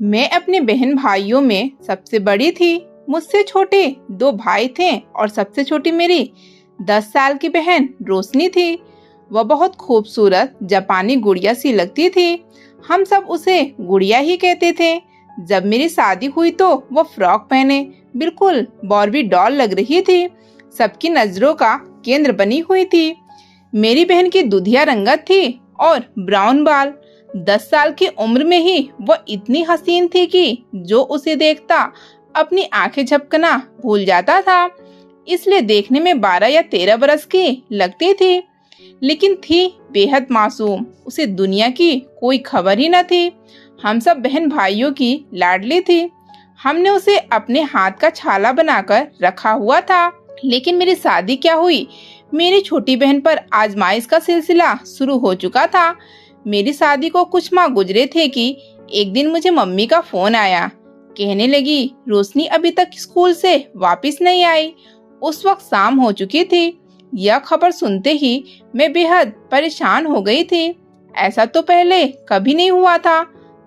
मैं अपने बहन भाइयों में सबसे बड़ी थी। मुझसे छोटे दो भाई थे और सबसे छोटी मेरी 10 साल की बहन रोशनी थी। वह बहुत खूबसूरत जापानी गुड़िया सी लगती थी। हम सब उसे गुड़िया ही कहते थे। जब मेरी शादी हुई तो वह फ्रॉक पहने बिल्कुल बार्बी डॉल लग रही थी। सबकी नजरों का केंद्र बनी हुई थी। मेरी बहन की दुधिया रंगत थी और ब्राउन बाल। 10 साल की उम्र में ही वह इतनी हसीन थी कि जो उसे देखता अपनी आंखें झपकना भूल जाता था। इसलिए देखने में 12 या 13 बरस की लगती थी, लेकिन थी बेहद मासूम। उसे दुनिया की कोई खबर ही न थी। हम सब बहन भाइयों की लाडली थी। हमने उसे अपने हाथ का छाला बनाकर रखा हुआ था। लेकिन मेरी शादी क्या हुई, मेरी छोटी बहन पर आजमाइश का सिलसिला शुरू हो चुका था। मेरी शादी को कुछ माह गुजरे थे कि एक दिन मुझे मम्मी का फोन आया। कहने लगी रोशनी अभी तक स्कूल से वापस नहीं आई। उस वक्त शाम हो चुकी थी। यह खबर सुनते ही मैं बेहद परेशान हो गई थी। ऐसा तो पहले कभी नहीं हुआ था।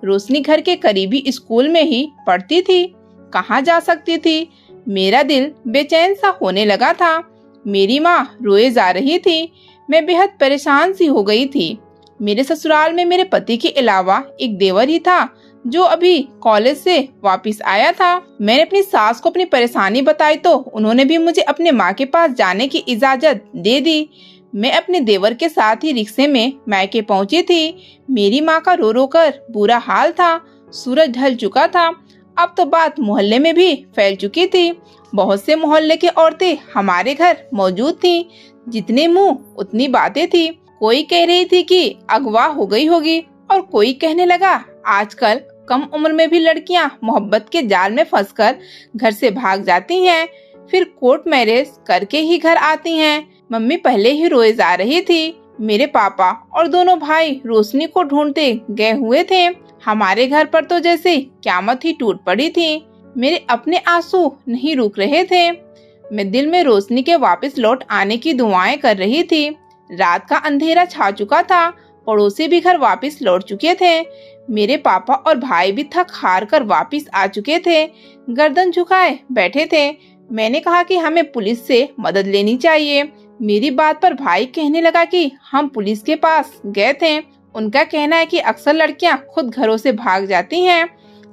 रोशनी घर के करीबी स्कूल में ही पढ़ती थी। कहाँ जा सकती थी? मेरा दिल बेचैन सा होने लगा था। मेरी माँ रोए जा रही थी। मैं बेहद परेशान सी हो गई थी। मेरे ससुराल में मेरे पति के अलावा एक देवर ही था जो अभी कॉलेज से वापस आया था। मैंने अपनी सास को अपनी परेशानी बताई तो उन्होंने भी मुझे अपने माँ के पास जाने की इजाजत दे दी। मैं अपने देवर के साथ ही रिक्शे में मायके पहुंची थी। मेरी माँ का रो रो कर बुरा हाल था। सूरज ढल चुका था। अब तो बात मोहल्ले में भी फैल चुकी थी। बहुत से मोहल्ले की औरतें हमारे घर मौजूद थीं। जितने मुंह उतनी बातें थी। कोई कह रही थी कि अगवा हो गई होगी और कोई कहने लगा आजकल कम उम्र में भी लड़कियां मोहब्बत के जाल में फंसकर घर से भाग जाती हैं, फिर कोर्ट मैरिज करके ही घर आती हैं। मम्मी पहले ही रोए जा रही थी। मेरे पापा और दोनों भाई रोशनी को ढूंढते गए हुए थे। हमारे घर पर तो जैसे क़यामत ही टूट पड़ी थी। मेरे अपने आंसू नहीं रुक रहे थे। मैं दिल में रोशनी के वापस लौट आने की दुआएं कर रही थी। रात का अंधेरा छा चुका था। पड़ोसी भी घर वापस लौट चुके थे। मेरे पापा और भाई भी थक हार कर वापस आ चुके थे। गर्दन झुकाए बैठे थे। मैंने कहा कि हमें पुलिस से मदद लेनी चाहिए। मेरी बात पर भाई कहने लगा कि हम पुलिस के पास गए थे। उनका कहना है कि अक्सर लड़कियां खुद घरों से भाग जाती हैं,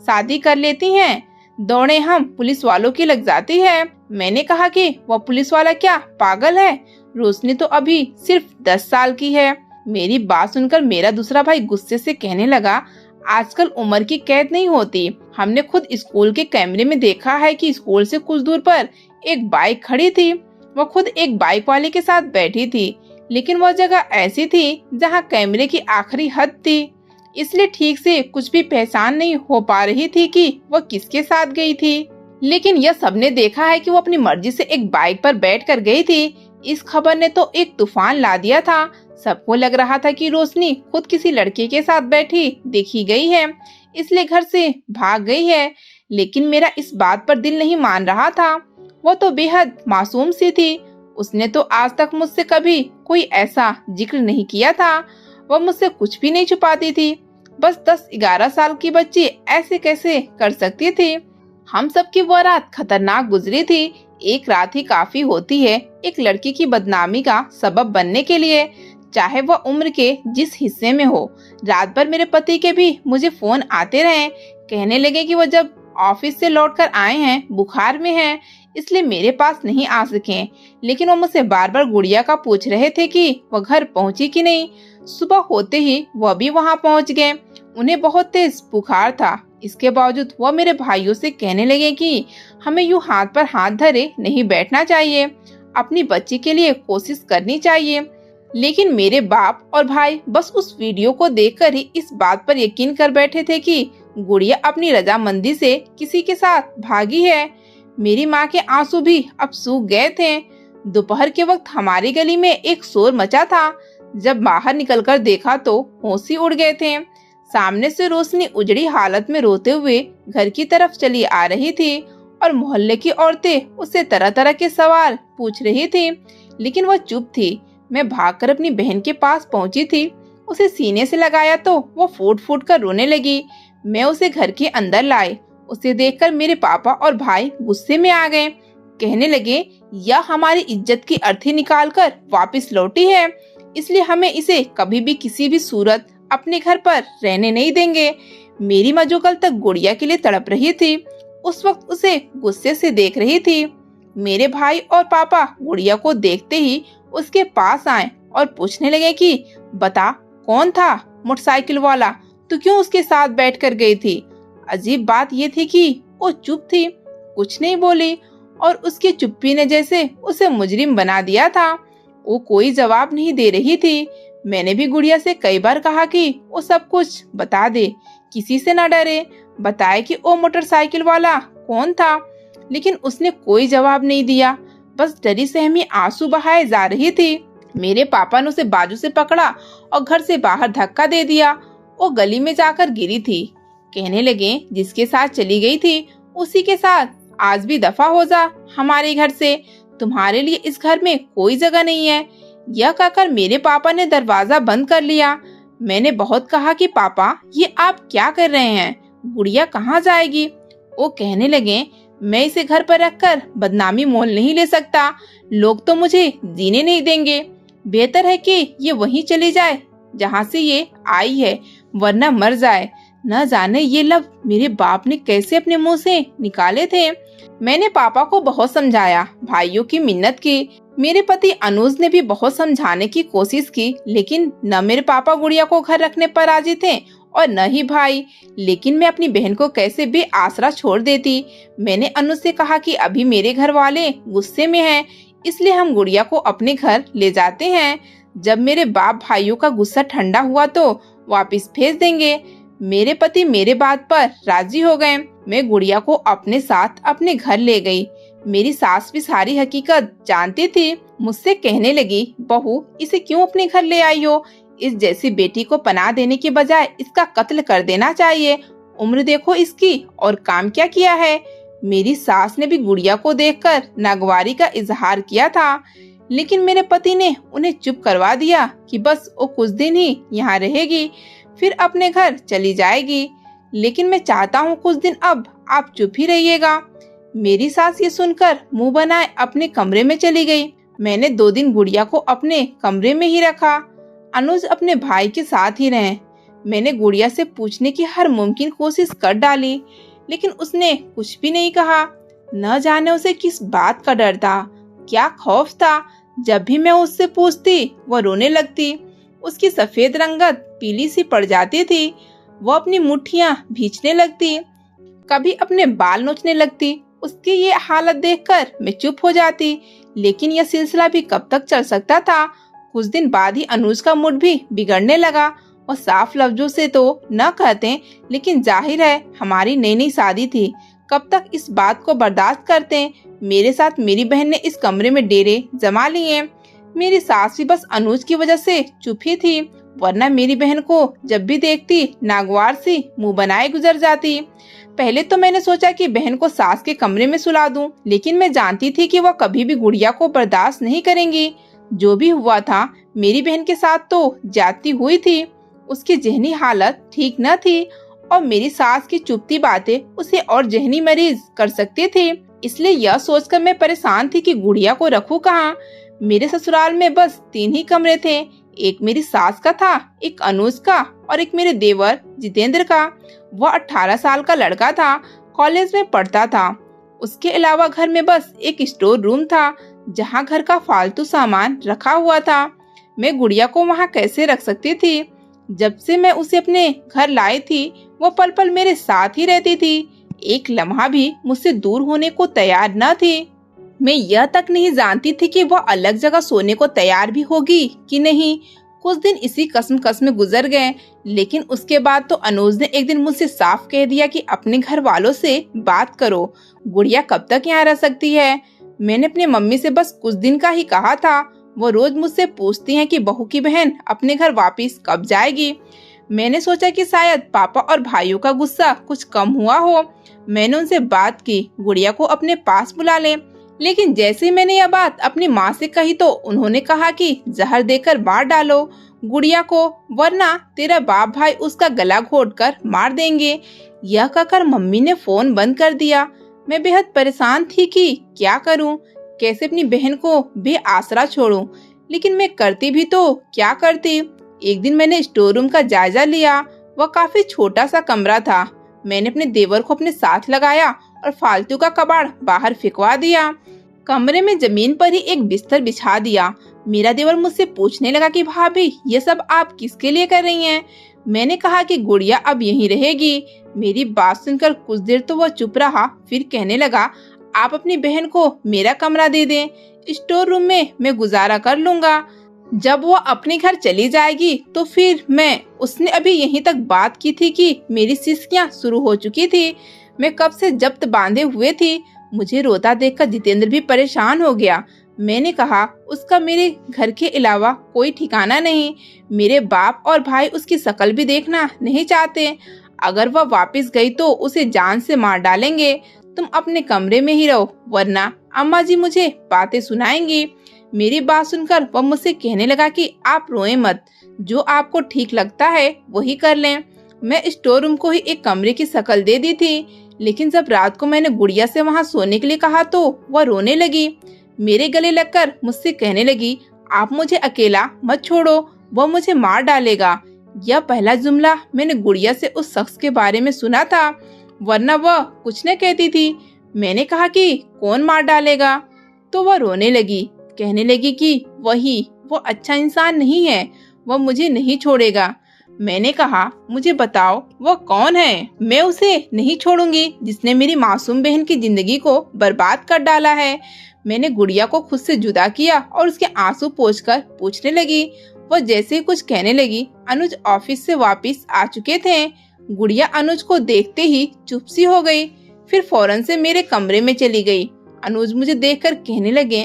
शादी कर लेती हैं, दौड़े हम पुलिस वालों की लग जाती है। मैंने कहा कि वह पुलिस वाला क्या पागल है? रोशनी तो अभी सिर्फ 10 साल की है। मेरी बात सुनकर मेरा दूसरा भाई गुस्से से कहने लगा आजकल उम्र की कैद नहीं होती। हमने खुद स्कूल के कैमरे में देखा है कि स्कूल से कुछ दूर पर एक बाइक खड़ी थी। वह खुद एक बाइक वाले के साथ बैठी थी, लेकिन वह जगह ऐसी थी जहां कैमरे की आखिरी हद थी, इसलिए ठीक से कुछ भी पहचान नहीं हो पा रही थी कि वह किसके साथ गई थी। लेकिन यह सबने देखा है कि वो अपनी मर्जी से एक बाइक पर बैठ कर गई थी। इस खबर ने तो एक तूफान ला दिया था। सबको लग रहा था कि रोशनी खुद किसी लड़के के साथ बैठी देखी गई है, इसलिए घर से भाग गई है। लेकिन मेरा इस बात पर दिल नहीं मान रहा था। वो तो बेहद मासूम सी थी। उसने तो आज तक मुझसे कभी कोई ऐसा जिक्र नहीं किया था। वह मुझसे कुछ भी नहीं छुपाती थी। बस 10-11 साल की बच्ची ऐसे कैसे कर सकती थी? हम सबकी वो रात खतरनाक गुजरी थी। एक रात ही काफी होती है एक लड़की की बदनामी का सबब बनने के लिए, चाहे वह उम्र के जिस हिस्से में हो। रात भर मेरे पति के भी मुझे फोन आते रहे। कहने लगे कि वह जब ऑफिस से लौटकर आए हैं, बुखार में हैं, इसलिए मेरे पास नहीं आ सके। लेकिन वो मुझसे बार बार गुड़िया का पूछ रहे थे कि वह घर पहुंची कि नहीं। सुबह होते ही वह भी वहां पहुंच गए। उन्हें बहुत तेज बुखार था। इसके बावजूद वह मेरे भाइयों से कहने लगे कि हमें यूं हाथ पर हाथ धरे नहीं बैठना चाहिए, अपनी बच्ची के लिए कोशिश करनी चाहिए। लेकिन मेरे बाप और भाई बस उस वीडियो को देखकर ही इस बात पर यकीन कर बैठे थे कि गुड़िया अपनी रजामंदी से किसी के साथ भागी है। मेरी माँ के आंसू भी अब सूख गए थे। दोपहर के वक्त हमारी गली में एक शोर मचा था। जब बाहर निकलकर देखा तो होश ही उड़ गए थे। सामने से रोशनी उजड़ी हालत में रोते हुए घर की तरफ चली आ रही थी और मोहल्ले की औरतें उससे तरह तरह के सवाल पूछ रही थी, लेकिन वह चुप थी। मैं भागकर अपनी बहन के पास पहुंची थी। उसे सीने से लगाया तो वो फूट फूट कर रोने लगी। मैं उसे घर के अंदर लाए। उसे देखकर मेरे पापा और भाई गुस्से में आ गए। कहने लगे, यह हमारी इज्जत की अर्थी निकाल कर वापिस लौटी है, इसलिए हमें इसे कभी भी किसी भी सूरत अपने घर पर रहने नहीं देंगे। मेरी माँ जो कल तक गुड़िया के लिए तड़प रही थी, उस वक्त उसे गुस्से से देख रही थी। मेरे भाई और पापा गुड़िया को देखते ही उसके पास आए और पूछने लगे कि बता, कौन था मोटरसाइकिल वाला, तू क्यों उसके साथ बैठ कर गई थी? अजीब बात ये थी कि वो चुप थी, कुछ नहीं बोली, और उसकी चुप्पी ने जैसे उसे मुजरिम बना दिया था। वो कोई जवाब नहीं दे रही थी। मैंने भी गुड़िया से कई बार कहा कि वो सब कुछ बता दे, किसी से न डरे, बताए कि वो मोटरसाइकिल वाला कौन था, लेकिन उसने कोई जवाब नहीं दिया, बस डरी सहमी आंसू बहाए जा रही थी। मेरे पापा ने उसे बाजू से पकड़ा और घर से बाहर धक्का दे दिया। वो गली में जाकर गिरी थी। कहने लगे, जिसके साथ चली गई थी उसी के साथ आज भी दफा हो जा हमारे घर से, तुम्हारे लिए इस घर में कोई जगह नहीं है। यह कहकर मेरे पापा ने दरवाजा बंद कर लिया। मैंने बहुत कहा कि पापा, ये आप क्या कर रहे हैं, गुड़िया कहाँ जाएगी? वो कहने लगे, मैं इसे घर पर रखकर बदनामी मोल नहीं ले सकता, लोग तो मुझे जीने नहीं देंगे। बेहतर है कि ये वहीं चली जाए जहाँ से ये आई है, वरना मर जाए। न जाने ये लफ्ज मेरे बाप ने कैसे अपने मुंह से निकाले थे। मैंने पापा को बहुत समझाया, भाइयों की मिन्नत की। मेरे पति अनुज ने भी बहुत समझाने की कोशिश की, लेकिन न मेरे पापा गुड़िया को घर रखने पर राजी थे और न ही भाई। लेकिन मैं अपनी बहन को कैसे भी आसरा छोड़ देती। मैंने अनुज से कहा कि अभी मेरे घर वाले गुस्से में हैं, इसलिए हम गुड़िया को अपने घर ले जाते हैं। जब मेरे बाप भाइयों का गुस्सा ठंडा हुआ तो वापस भेज देंगे। मेरे पति मेरे बात पर राजी हो गए। मैं गुड़िया को अपने साथ अपने घर ले गई। मेरी सास भी सारी हकीकत जानती थी। मुझसे कहने लगी, बहू, इसे क्यों अपने घर ले आई हो? इस जैसी बेटी को पनाह देने के बजाय इसका कत्ल कर देना चाहिए। उम्र देखो इसकी, और काम क्या किया है। मेरी सास ने भी गुड़िया को देखकर नागवारी का इजहार किया था, लेकिन मेरे पति ने उन्हें चुप करवा दिया कि बस वो कुछ दिन ही यहाँ रहेगी, फिर अपने घर चली जाएगी। लेकिन मैं चाहता हूँ कुछ दिन अब आप चुप ही रहिएगा। मेरी सास ये सुनकर मुंह बनाए अपने कमरे में चली गई। मैंने 2 दिन गुड़िया को अपने कमरे में ही रखा। अनुज अपने भाई के साथ ही रहे। मैंने गुड़िया से पूछने की हर मुमकिन कोशिश कर डाली, लेकिन उसने कुछ भी नहीं कहा। न जाने उसे किस बात का डर था, क्या खौफ था। जब भी मैं उससे पूछती वो रोने लगती। उसकी सफेद रंगत पीली सी पड़ जाती थी। वो अपनी मुट्ठियां भींचने लगती, कभी अपने बाल नोचने लगती। उसकी ये हालत देखकर मैं चुप हो जाती, लेकिन यह सिलसिला भी कब तक चल सकता था। कुछ दिन बाद ही अनुज का मूड भी बिगड़ने लगा। वो साफ लफ्जों से तो न कहते, लेकिन जाहिर है हमारी नई नई शादी थी, कब तक इस बात को बर्दाश्त करते। मेरे साथ मेरी बहन ने इस कमरे में डेरे जमा लिए। मेरी सास भी बस अनुज की वजह से चुप ही थी, वरना मेरी बहन को जब भी देखती नागवार सी मुंह बनाए गुजर जाती। पहले तो मैंने सोचा कि बहन को सास के कमरे में सुला दूं, लेकिन मैं जानती थी कि वह कभी भी गुड़िया को बर्दाश्त नहीं करेंगी। जो भी हुआ था मेरी बहन के साथ तो जाती हुई थी। उसकी जहनी हालत ठीक न थी और मेरी सास की चुपती बातें उसे और जहनी मरीज कर सकती थी। इसलिए यह सोचकर मैं परेशान थी कि गुड़िया को रखूं कहाँ। मेरे ससुराल में बस 3 ही कमरे थे, एक मेरी सास का था, एक अनुज का और एक मेरे देवर जितेंद्र का। वह 18 साल का लड़का था, कॉलेज में पढ़ता था। उसके अलावा घर में बस एक स्टोर रूम था जहाँ घर का फालतू सामान रखा हुआ था। मैं गुड़िया को वहाँ कैसे रख सकती थी? जब से मैं उसे अपने घर लाई थी वो पल पल मेरे साथ ही रहती थी, एक लम्हा भी मुझसे दूर होने को तैयार न थी। मैं यह तक नहीं जानती थी कि वह अलग जगह सोने को तैयार भी होगी कि नहीं। कुछ दिन इसी कसम में गुजर गए, लेकिन उसके बाद तो अनुज ने एक दिन मुझसे साफ कह दिया कि अपने घर वालों से बात करो, गुड़िया कब तक यहाँ रह सकती है। मैंने अपनी मम्मी से बस कुछ दिन का ही कहा था। वो रोज मुझसे पूछती हैं कि बहू की बहन अपने घर वापस कब जाएगी। मैंने सोचा कि शायद पापा और भाइयों का गुस्सा कुछ कम हुआ हो। मैंने उनसे बात की, गुड़िया को अपने पास बुला ले। लेकिन जैसे ही मैंने यह बात अपनी माँ से कही तो उन्होंने कहा कि जहर देकर मार डालो गुड़िया को, वरना तेरा बाप भाई उसका गला घोटकर मार देंगे। यह कहकर मम्मी ने फोन बंद कर दिया। मैं बेहद परेशान थी कि क्या करूं, कैसे अपनी बहन को बेआसरा छोड़ूं, लेकिन मैं करती भी तो क्या करती। एक दिन मैंने स्टोर रूम का जायजा लिया। वह काफी छोटा सा कमरा था। मैंने अपने देवर को अपने साथ लगाया और फालतू का कबाड़ बाहर फेंकवा दिया। कमरे में जमीन पर ही एक बिस्तर बिछा दिया। मेरा देवर मुझसे पूछने लगा कि भाभी ये सब आप किसके लिए कर रही हैं? मैंने कहा कि गुड़िया अब यहीं रहेगी। मेरी बात सुनकर कुछ देर तो वह चुप रहा, फिर कहने लगा आप अपनी बहन को मेरा कमरा दे दें, स्टोर रूम में मैं गुजारा कर लूंगा। जब वो अपने घर चली जाएगी तो फिर मैं, उसने अभी यहीं तक बात की थी कि मेरी सिसकियां शुरू हो चुकी थी। मैं कब से जब्त बांधे हुए थी। मुझे रोता देखकर जितेंद्र भी परेशान हो गया। मैंने कहा उसका मेरे घर के अलावा कोई ठिकाना नहीं। मेरे बाप और भाई उसकी शक्ल भी देखना नहीं चाहते। अगर वह वापस गई तो उसे जान से मार डालेंगे। तुम अपने कमरे में ही रहो, वरना अम्मा जी मुझे बातें सुनाएंगी। मेरी बात सुनकर वह मुझसे कहने लगा कि आप रोएं मत, जो आपको ठीक लगता है वही कर लें। मैं स्टोर रूम को ही एक कमरे की शक्ल दे दी थी, लेकिन जब रात को मैंने गुड़िया से वहां सोने के लिए कहा तो वह रोने लगी। मेरे गले लगकर मुझसे कहने लगी आप मुझे अकेला मत छोड़ो, वह मुझे मार डालेगा। यह पहला जुमला मैंने गुड़िया से उस शख्स के बारे में सुना था, वरना वह कुछ न कहती थी। मैंने कहा कि कौन मार डालेगा, तो वह रोने लगी, कहने लगी कि वो अच्छा इंसान नहीं है, वह मुझे नहीं छोड़ेगा। मैंने कहा मुझे बताओ वह कौन है? मैं उसे नहीं छोड़ूंगी जिसने मेरी मासूम बहन की जिंदगी को बर्बाद कर डाला है। मैंने गुड़िया को खुद से जुदा किया और उसके आंसू पोंछकर पूछने लगी। वह जैसे ही कुछ कहने लगी, अनुज ऑफिस से वापस आ चुके थे। गुड़िया अनुज को देखते ही चुप सी हो गई, फिर फौरन से मेरे कमरे में चली गई। अनुज मुझे देखकर कहने लगे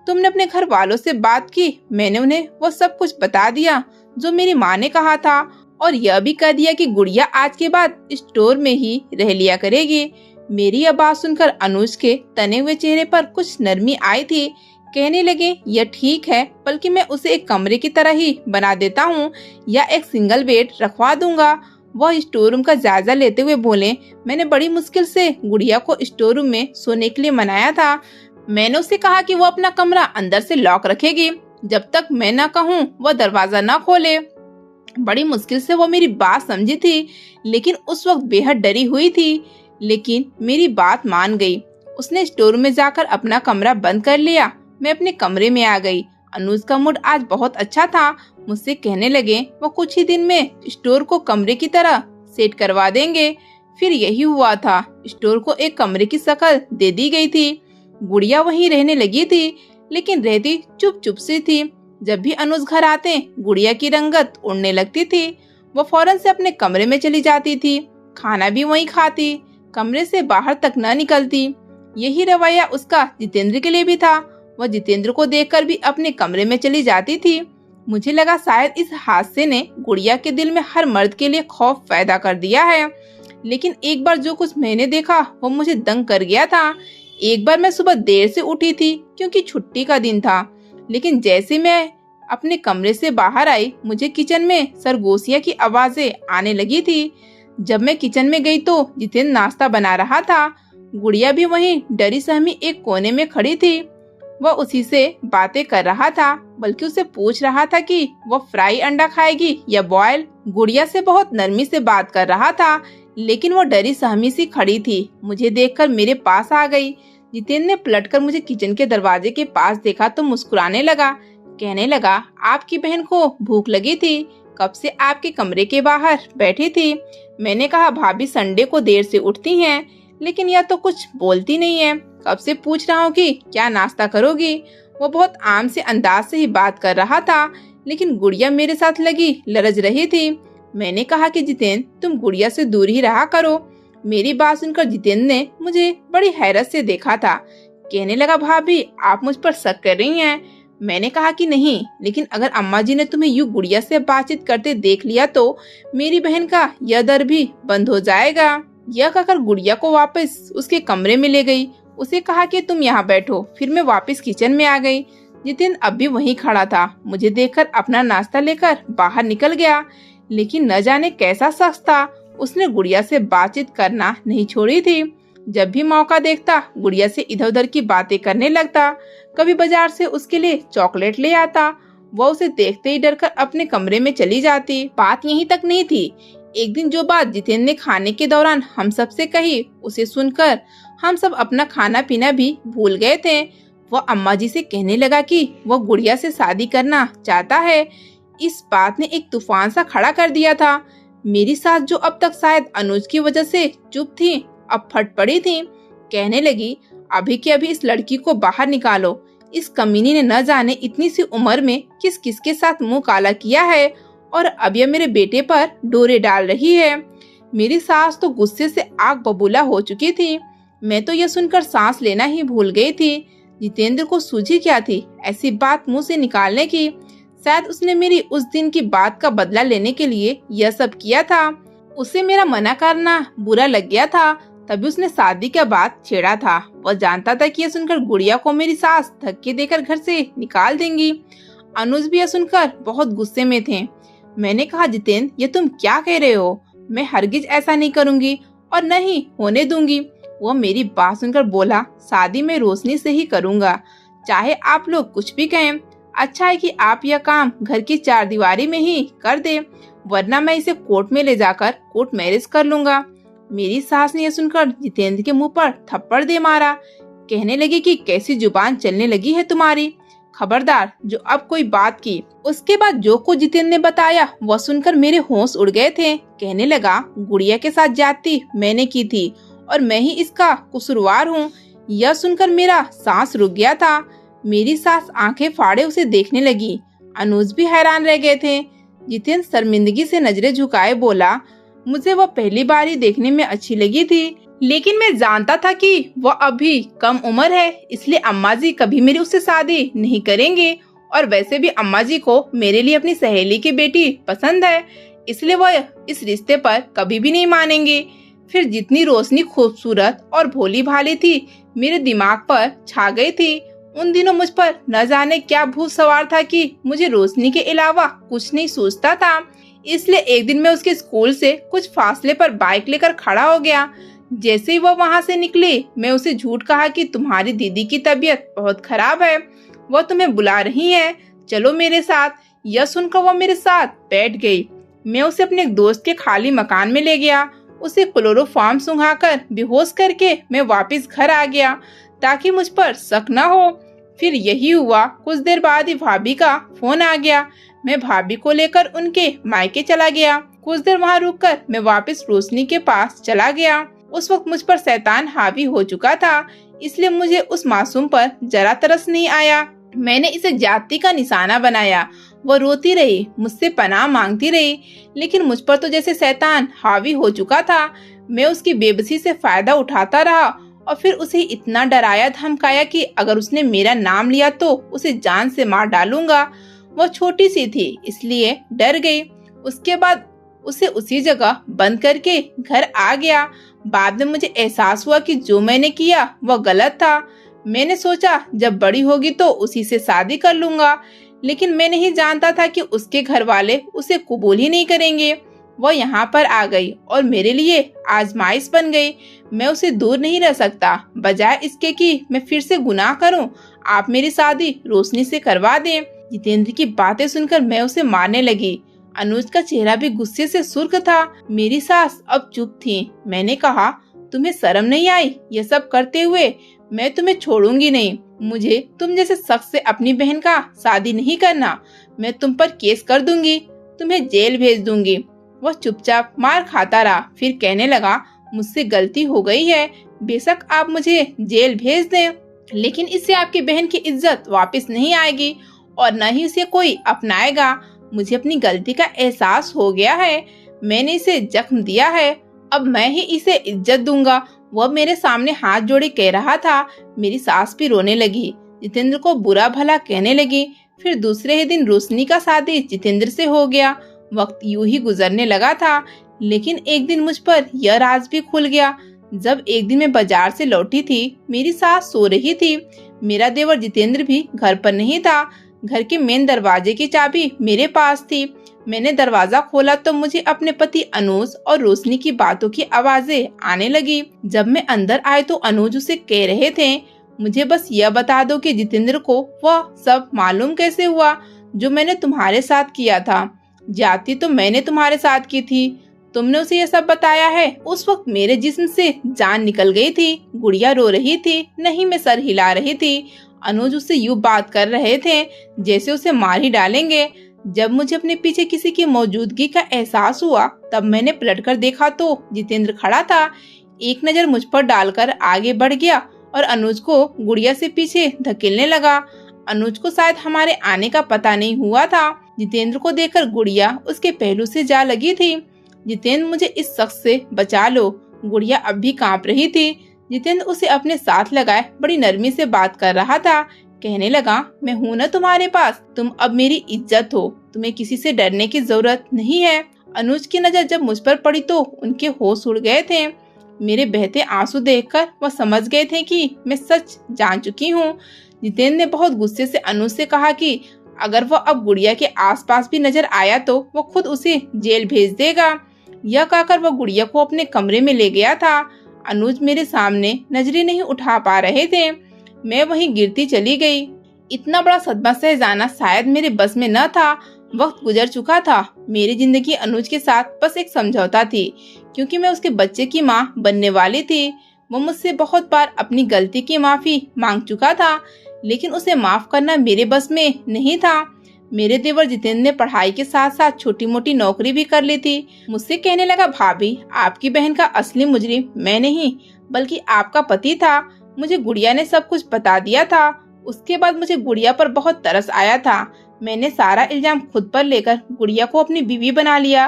तुमने अपने घर वालों से बात की? मैंने उन्हें वो सब कुछ बता दिया जो मेरी माँ ने कहा था, और यह भी कह दिया कि गुड़िया आज के बाद स्टोर में ही रह लिया करेगी। मेरी यह बात सुनकर अनुज के तने हुए चेहरे पर कुछ नरमी आई थी। कहने लगे यह ठीक है, बल्कि मैं उसे एक कमरे की तरह ही बना देता हूँ या एक सिंगल बेड रखवा दूंगा। वह स्टोर रूम का जायजा लेते हुए बोले मैंने बड़ी मुश्किल से गुड़िया को स्टोर रूम में सोने के लिए मनाया था। मैंने उसे कहा कि वो अपना कमरा अंदर से लॉक रखेगी, जब तक मैं न कहूँ वह दरवाजा न खोले। बड़ी मुश्किल से वो मेरी बात समझी थी, लेकिन उस वक्त बेहद डरी हुई थी, लेकिन मेरी बात मान गई। उसने स्टोर में जाकर अपना कमरा बंद कर लिया। मैं अपने कमरे में आ गई। अनुज का मूड आज बहुत अच्छा था। मुझसे कहने लगे वो कुछ ही दिन में स्टोर को कमरे की तरह सेट करवा देंगे। फिर यही हुआ था। स्टोर को एक कमरे की शक्ल दे दी गई थी। गुड़िया वहीं रहने लगी थी, लेकिन रहती चुप चुप सी थी। जब भी अनुज घर आते गुड़िया की रंगत उड़ने लगती थी। वो फौरन से अपने कमरे में चली जाती थी, खाना भी वहीं खाती, कमरे से बाहर तक न निकलती। यही रवैया उसका जितेंद्र के लिए भी था। वह जितेंद्र को देखकर भी अपने कमरे में चली जाती थी। मुझे लगा शायद इस हादसे ने गुड़िया के दिल में हर मर्द के लिए खौफ पैदा कर दिया है, लेकिन एक बार जो कुछ मैंने देखा वो मुझे दंग कर गया था। एक बार मैं सुबह देर से उठी थी क्योंकि छुट्टी का दिन था, लेकिन जैसे मैं अपने कमरे से बाहर आई मुझे किचन में सरगोशिया की आवाजें आने लगी थी। जब मैं किचन में गई तो जितेंद्र नाश्ता बना रहा था। गुड़िया भी वहीं डरी सहमी एक कोने में खड़ी थी। वह उसी से बातें कर रहा था, बल्कि उसे पूछ रहा था कि वह फ्राई अंडा खाएगी या बॉयल। गुड़िया से बहुत नरमी से बात कर रहा था, लेकिन वो डरी सहमी सी खड़ी थी। मुझे देखकर मेरे पास आ गई। जितेंद्र ने पलटकर मुझे किचन के दरवाजे के पास देखा तो मुस्कुराने लगा। कहने लगा आपकी बहन को भूख लगी थी, कब से आपके कमरे के बाहर बैठी थी। मैंने कहा भाभी संडे को देर से उठती हैं, लेकिन यह तो कुछ बोलती नहीं है। कब से पूछ रहा हूँ कि क्या नाश्ता करोगी। वो बहुत आम से अंदाज से ही बात कर रहा था, लेकिन गुड़िया मेरे साथ लगी लरज रही थी। मैंने कहा कि जितेंद्र तुम गुड़िया से दूर ही रहा करो। मेरी बात सुनकर जितेंद्र ने मुझे बड़ी हैरत से देखा था। कहने लगा भाभी आप मुझ पर शक कर रही हैं। मैंने कहा कि नहीं, लेकिन अगर अम्मा जी ने तुम्हें यूं गुड़िया से बातचीत करते देख लिया तो मेरी बहन का यह दर भी बंद हो जाएगा। यह कहकर गुड़िया को वापस उसके कमरे में ले गई। उसे कहा कि तुम यहाँ बैठो। फिर मैं वापस किचन में आ गई। जितेंद्र अब भी वहीं खड़ा था। मुझे देखकर अपना नाश्ता लेकर बाहर निकल गया। लेकिन न जाने कैसा शख्स था, उसने गुड़िया से बातचीत करना नहीं छोड़ी थी। जब भी मौका देखता गुड़िया से इधर उधर की बातें करने लगता। कभी बाजार से उसके लिए चॉकलेट ले आता। वह उसे देखते ही डरकर अपने कमरे में चली जाती। बात यहीं तक नहीं थी। एक दिन जो बात जितेंद्र ने खाने के दौरान हम सब से कही, उसे सुनकर हम सब अपना खाना पीना भी भूल गए थे। वह अम्मा जी से कहने लगा कि वह गुड़िया से शादी करना चाहता है। इस बात ने एक तूफान सा खड़ा कर दिया था। मेरी सास, जो अब तक शायद अनुज की वजह से चुप थी, अब फट पड़ी थी। कहने लगी, अभी के अभी इस लड़की को बाहर निकालो। इस कमीनी ने न जाने इतनी सी उम्र में किस किस के साथ मुंह काला किया है, और अब यह मेरे बेटे पर डोरे डाल रही है। मेरी सास तो गुस्से से आग बबूला हो चुकी थी। मैं तो यह सुनकर सांस लेना ही भूल गई थी। जितेंद्र को सूझी क्या थी ऐसी बात मुंह से निकालने की। शायद उसने मेरी उस दिन की बात का बदला लेने के लिए यह सब किया था। उसे मेरा मना करना बुरा लग गया था, तभी उसने शादी का बात छेड़ा था। वह जानता था कि यह सुनकर गुड़िया को मेरी सास धक्के देकर घर से निकाल देंगी। अनुज भी यह सुनकर बहुत गुस्से में थे। मैंने कहा, जितेंद्र, ये तुम क्या कह रहे हो? मैं हरगिज ऐसा नहीं करूंगी और नहीं होने दूंगी। वो मेरी बात सुनकर बोला, शादी में रोशनी से ही करूंगा, चाहे आप लोग कुछ भी कहें। अच्छा है कि आप यह काम घर की चारदीवारी में ही कर दे, वरना मैं इसे कोर्ट में ले जाकर कोर्ट मैरिज कर लूंगा। मेरी सास ने यह सुनकर जितेंद्र के मुंह पर थप्पड़ दे मारा। कहने लगी कि कैसी जुबान चलने लगी है तुम्हारी, खबरदार जो अब कोई बात की। उसके बाद जो कुछ जितेंद्र ने बताया वह सुनकर मेरे होश उड़ गए थे। कहने लगा, गुड़िया के साथ ज्यादती मैंने की थी और मैं ही इसका कसूरवार हूँ। यह सुनकर मेरा सांस रुक गया था। मेरी सास आंखें फाड़े उसे देखने लगी। अनुज भी हैरान रह गए थे। जितेंद्र शर्मिंदगी से नजरें झुकाए बोला, मुझे वह पहली बार ही देखने में अच्छी लगी थी, लेकिन मैं जानता था कि वह अभी कम उम्र है, इसलिए अम्मा जी कभी मेरी उससे शादी नहीं करेंगे। और वैसे भी अम्मा जी को मेरे लिए अपनी सहेली की बेटी पसंद है, इसलिए वह इस रिश्ते पर कभी भी नहीं मानेंगे। फिर जितनी रोशनी खूबसूरत और भोली भाली थी मेरे दिमाग पर छा गई थी। उन दिनों मुझ पर न जाने क्या भूत सवार था कि मुझे रोशनी के अलावा कुछ नहीं सूझता था। इसलिए एक दिन मैं उसके स्कूल से कुछ फासले पर बाइक लेकर खड़ा हो गया। जैसे ही वह वहाँ से निकली, मैं उसे झूठ कहा कि तुम्हारी दीदी की तबीयत बहुत खराब है, वह तुम्हें बुला रही है, चलो मेरे साथ। यह सुनकर वह मेरे साथ बैठ गई। मैं उसे अपने एक दोस्त के खाली मकान में ले गया। उसे क्लोरोफॉर्म सुंघाकर बेहोश करके मैं वापस घर आ गया ताकि मुझ पर शक न हो। फिर यही हुआ। कुछ देर बाद ही भाभी का फोन आ गया। मैं भाभी को लेकर उनके मायके चला गया। कुछ देर वहाँ रुककर मैं वापस रोशनी के पास चला गया। उस वक्त मुझ पर शैतान हावी हो चुका था, इसलिए मुझे उस मासूम पर जरा तरस नहीं आया। मैंने इसे जाति का निशाना बनाया। वो रोती रही, मुझसे पनाह मांगती रही, लेकिन मुझ पर तो जैसे शैतान हावी हो चुका था। मैं उसकी बेबसी से फायदा उठाता रहा और फिर उसे इतना डराया धमकाया कि अगर उसने मेरा नाम लिया तो उसे जान से मार डालूंगा। वो छोटी सी थी इसलिए डर गई। उसके बाद उसे उसी जगह बंद करके घर आ गया। बाद में मुझे एहसास हुआ कि जो मैंने किया वह गलत था। मैंने सोचा जब बड़ी होगी तो उसी से शादी कर लूंगा, लेकिन मैं नहीं जानता था कि उसके घर वाले उसे कबूल ही नहीं करेंगे। वह यहाँ पर आ गई और मेरे लिए आजमाइश बन गई। मैं उसे दूर नहीं रह सकता। बजाय इसके कि मैं फिर से गुनाह करूं, आप मेरी शादी रोशनी से करवा दें। जितेंद्र की बातें सुनकर मैं उसे मारने लगी। अनुज का चेहरा भी गुस्से से सुर्ख था। मेरी सास अब चुप थी। मैंने कहा, तुम्हें शर्म नहीं आई ये सब करते हुए? मैं तुम्हें छोड़ूंगी नहीं। मुझे तुम जैसे शख्स से अपनी बहन का शादी नहीं करना। मैं तुम पर केस कर दूंगी, तुम्हें जेल भेज दूंगी। वह चुपचाप मार खाता रहा। फिर कहने लगा, मुझसे गलती हो गई है, बेशक आप मुझे जेल भेज दें, लेकिन इससे आपकी बहन की इज्जत वापस नहीं आएगी और न ही इसे कोई अपनाएगा। मुझे अपनी गलती का एहसास हो गया है। मैंने इसे जख्म दिया है, अब मैं ही इसे इज्जत दूंगा। वह मेरे सामने हाथ जोड़े कह रहा था। मेरी सास भी रोने लगी, जितेंद्र को बुरा भला कहने लगी। फिर दूसरे ही दिन रोशनी का शादी जितेंद्र से हो गया। वक्त यूं ही गुजरने लगा था, लेकिन एक दिन मुझ पर यह राज भी खुल गया। जब एक दिन मैं बाजार से लौटी थी, मेरी सास सो रही थी। मेरा देवर जितेंद्र भी घर पर नहीं था। घर के मेन दरवाजे की चाबी मेरे पास थी। मैंने दरवाजा खोला तो मुझे अपने पति अनुज और रोशनी की बातों की आवाजें आने लगी। जब मैं अंदर आए तो अनुज उसे कह रहे थे, मुझे बस यह बता दो कि जितेंद्र को वह सब मालूम कैसे हुआ जो मैंने तुम्हारे साथ किया था। जाती तो मैंने तुम्हारे साथ की थी, तुमने उसे यह सब बताया है। उस वक्त मेरे जिस्म से जान निकल गई थी। गुड़िया रो रही थी, नहीं मैं सर हिला रही थी। अनुज उससे यूं बात कर रहे थे जैसे उसे मार ही डालेंगे। जब मुझे अपने पीछे किसी की मौजूदगी का एहसास हुआ तब मैंने पलटकर देखा तो जितेंद्र खड़ा था। एक नजर मुझ पर डालकर आगे बढ़ गया और अनुज को गुड़िया से पीछे धकेलने लगा। अनुज को शायद हमारे आने का पता नहीं हुआ था। जितेंद्र को देखकर गुड़िया उसके पहलू से जा लगी थी। जितेंद्र, मुझे इस शख्स से बचा लो। गुड़िया अब भी कांप रही थी। जितेंद्र उसे अपने साथ लगाए बड़ी नरमी से बात कर रहा था। कहने लगा, मैं हूँ ना तुम्हारे पास, तुम अब मेरी इज्जत हो, तुम्हें किसी से डरने की जरूरत नहीं है। अनुज की नजर जब मुझ पर पड़ी तो उनके होश उड़ गए थे। मेरे बहते आंसू देखकर वह समझ गए थे कि मैं सच जान चुकी हूँ। जितेंद्र ने बहुत गुस्से से अनुज से कहा कि अगर वह अब गुड़िया के आसपास भी नजर आया तो वह खुद उसे जेल भेज देगा। यह कहकर वह गुड़िया को अपने कमरे में ले गया था। अनुज मेरे सामने नजरें नहीं उठा पा रहे थे। मैं वहीं गिरती चली गई। इतना बड़ा सदमा सह जाना शायद मेरे बस में न था। वक्त गुजर चुका था। मेरी जिंदगी अनुज के साथ बस एक समझौता थी, क्योंकि मैं उसके बच्चे की माँ बनने वाली थी। वो मुझसे बहुत बार अपनी गलती की माफी मांग चुका था, लेकिन उसे माफ करना मेरे बस में नहीं था। मेरे देवर जितेंद्र ने पढ़ाई के साथ साथ छोटी मोटी नौकरी भी कर ली थी। मुझसे कहने लगा, भाभी, आपकी बहन का असली मुजरिम मैं नहीं बल्कि आपका पति था। मुझे गुड़िया ने सब कुछ बता दिया था। उसके बाद मुझे गुड़िया पर बहुत तरस आया था। मैंने सारा इल्जाम खुद पर लेकर गुड़िया को अपनी बीवी बना लिया।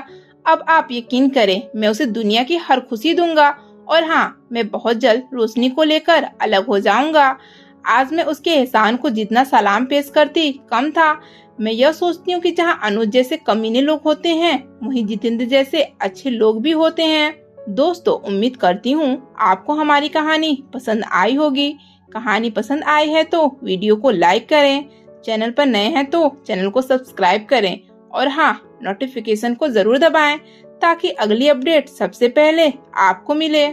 अब आप यकीन करें, मैं उसे दुनिया की हर खुशी दूंगा। और हाँ, मैं बहुत जल्द रोशनी को लेकर अलग हो जाऊंगा। आज मैं उसके एहसान को जितना सलाम पेश करती कम था। मैं यह सोचती हूँ कि जहाँ अनुज जैसे कमीने लोग होते हैं वहीं जितेंद्र जैसे अच्छे लोग भी होते हैं। दोस्तों, उम्मीद करती हूँ आपको हमारी कहानी पसंद आई होगी। कहानी पसंद आई है तो वीडियो को लाइक करें, चैनल पर नए हैं तो चैनल को सब्सक्राइब करें और हाँ, नोटिफिकेशन को जरूर दबाएं ताकि अगली अपडेट सबसे पहले आपको मिले।